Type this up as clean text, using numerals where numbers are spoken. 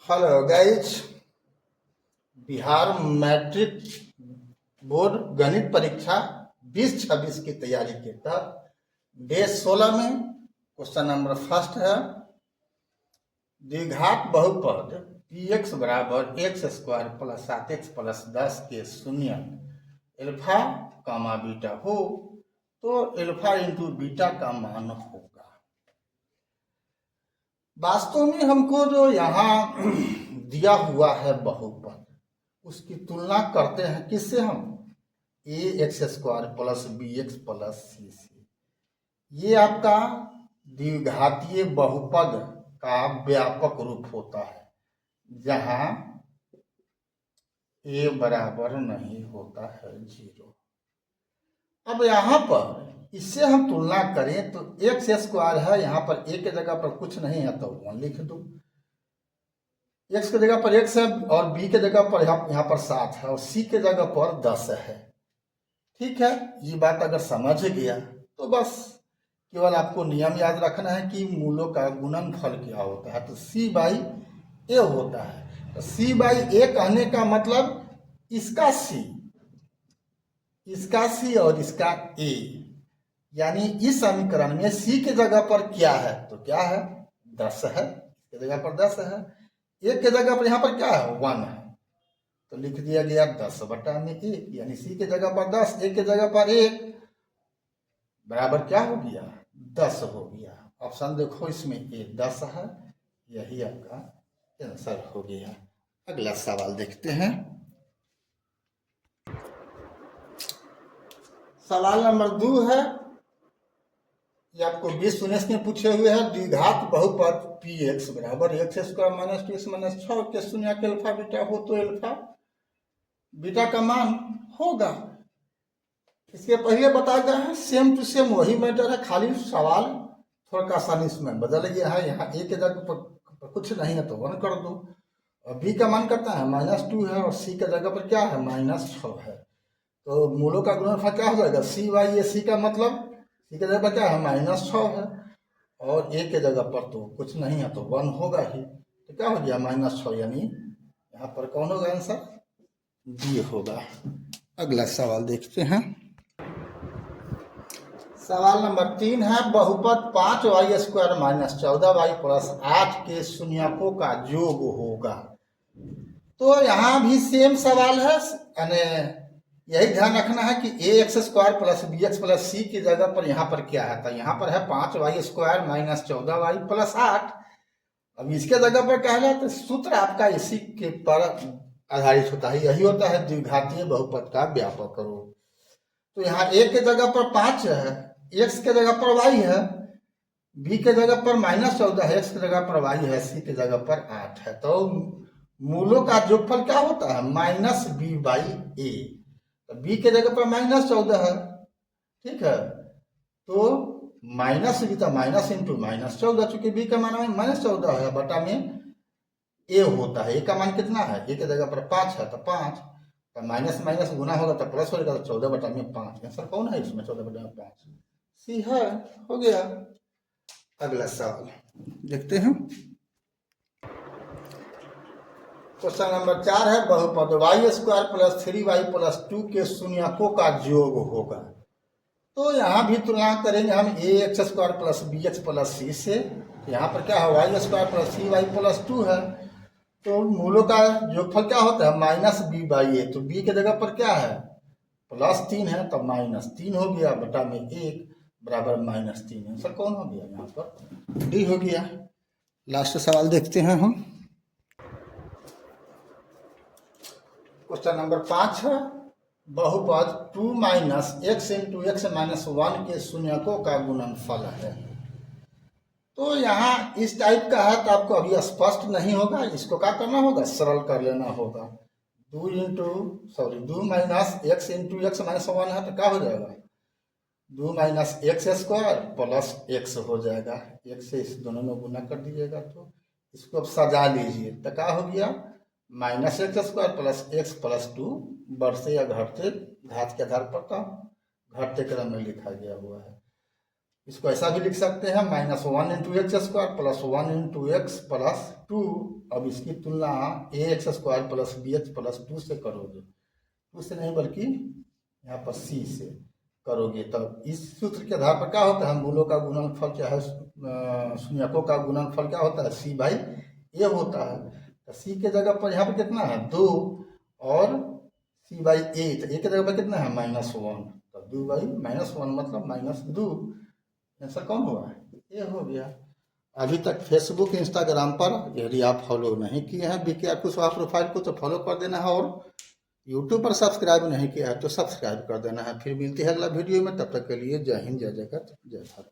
Hello guys. Bihar matric board गणित परीक्षा 2026 की तैयारी के तहत डे 16 में क्वेश्चन नंबर फर्स्ट है। द्विघात बहुपद पी एक्स बराबर x square plus 7x plus 10 के शून्य एल्फा कामा बीटा हो तो एल्फा इंटू बीटा का मान होगा। वास्तव में हमको जो यहाँ दिया हुआ है बहुपद उसकी तुलना करते हैं किससे? हम a x square plus b x plus c से। ये आपका द्विघातीय बहुपद का व्यापक रूप होता है जहां ए बराबर नहीं होता है 0। अब यहाँ पर इससे हम तुलना करें तो एक्स स्क्वायर है, यहाँ पर ए के जगह पर कुछ नहीं है तो 1 लिख दो। एक्स के जगह पर एक्स है और बी के जगह पर यहाँ पर 7 है और सी के जगह पर 10 है। ठीक है, ये बात अगर समझ गया तो बस केवल आपको नियम याद रखना है कि मूलों का गुणनफल क्या होता है। तो सी बाई ए होता है। तो सी बाई ए कहने का मतलब इसका सी और इसका ए, यानी इस समीकरण में सी के जगह पर क्या है तो क्या है 10 है, इसके जगह पर 10 है। एक के जगह पर यहाँ पर क्या है 1 है तो लिख दिया गया 10 बटा में 1, यानी सी के जगह पर 10 एक के जगह पर 1 बराबर क्या हो गया 10 हो गया। ऑप्शन देखो इसमें ए 10 है, यही आपका आंसर हो गया। अगला सवाल देखते हैं। सवाल नंबर 2 है, ये आपको 2019 में पूछे हुए हैं। द्विघात बहुपद पी एक्स बराबर x square minus 2x minus 6 के शून्य के अल्फा बीटा हो तो अल्फा बीटा का मान होगा। इसके पहले बताया गया है, सेम टू सेम वही मैटर है, खाली सवाल थोड़ा आसानी इसमें बदल गया है। यहाँ ए के जगह पर कुछ नहीं है तो 1 कर दो और बी का मान करता है -2 है और सी के जगह पर क्या है -6 है। तो मूलों का गुणनफल क्या हो जाएगा सी बाई ए। सी का मतलब सी के जगह पर क्या है -6 है और ए के जगह पर तो कुछ नहीं है तो 1 होगा ही। तो क्या हो गया -6, यानी यहाँ पर कौन होगा आंसर डी होगा। अगला सवाल देखते हैं। सवाल नंबर 3 है, बहुपद 5y square minus 14y plus 8 के शून्यकों का योग होगा। तो यहाँ भी सेम सवाल है, यानी यही ध्यान रखना है कि a x square plus b x plus c की जगह पर यहाँ पर क्या है तो यहाँ पर है 5y square minus 14y plus 8। अब इसके जगह पर क्या है तो सूत्र आपका इसी के पर आधारित होता है, यही होता है द्विघातीय बहुपद का व्यापक रूप। तो यहाँ ए के जगह पर 5 है, एक्स के जगह पर y है, बी के जगह पर -14 है, एक्स की जगह पर y है, सी की जगह पर 8 है। तो मूलों का जोगफल क्या होता है -b बाई ए। बी के जगह पर -14 है, ठीक है, तो माइनस भी था माइनस इंटू -14, चूंकि बी का मान -14 है बटा में ए होता है। ए का मान कितना है, ए के जगह पर 5 है तो 5, तो माइनस माइनस गुना होगा तो प्लस होगा तो 14 बटा में 5। आंसर कौन है इसमें 14 बटा में 5 सी है, हो गया। अगला सवाल देखते हैं। क्वेश्चन नंबर 4 है, बहुपद y square plus 3y plus 2 के शून्यकों का योग होगा। तो यहाँ भी तुलना करेंगे हम a x square plus b x plus c से। यहाँ पर क्या है y square plus 3y plus 2 है, तो मूलों का योगफल क्या होता है -b बाई ए। तो b के जगह पर क्या है +3 है तो -3 हो गया बटा में 1 बराबर -3। आंसर कौन हो गया यहाँ पर डी हो गया। लास्ट सवाल देखते हैं हम। क्वेश्चन नंबर 5 है, बहुपद 2 minus x into x minus 1 के शून्यकों का गुणनफल है। तो यहाँ इस टाइप का है तो आपको अभी स्पष्ट नहीं होगा, इसको क्या करना होगा सरल कर लेना होगा। 2 minus x into x minus 1 है तो क्या हो जाएगा 2 minus x square plus x हो जाएगा। एक से इस दोनों में गुना कर दीजिएगा तो इसको अब सजा लीजिए तो क्या हो गया -x square plus x plus 2 बढ़ते या घटते घात के आधार पर तो घटते क्रम में लिखा गया हुआ है। इसको ऐसा भी लिख सकते हैं -1 into x square plus 1 into x plus 2। अब इसकी तुलना a x square plus b x plus 2 से करोगे, 2 से नहीं बल्कि यहाँ पर सी से करोगे, तब इस सूत्र के आधार पर क्या होता है, मूलों का गुणनफल क्या है, शून्यकों का गुणनफल क्या होता है, सी बाई ए होता है। तो सी के जगह पर यहाँ पर कितना है 2 और सी बाई ए, तो ए के जगह पर कितना है -1, तो 2 बाई -1 मतलब -2। आंसर कौन हुआ है, ये हो गया। अभी तक फेसबुक इंस्टाग्राम पर यदि आप फॉलो नहीं किए हैं बीके कुशवाहा प्रोफाइल को तो फॉलो कर देना है, और यूट्यूब पर सब्सक्राइब नहीं किया है तो सब्सक्राइब कर देना है। फिर मिलती है अगला वीडियो में, तब तक के लिए जय हिंद, जय जगत, जय भारत।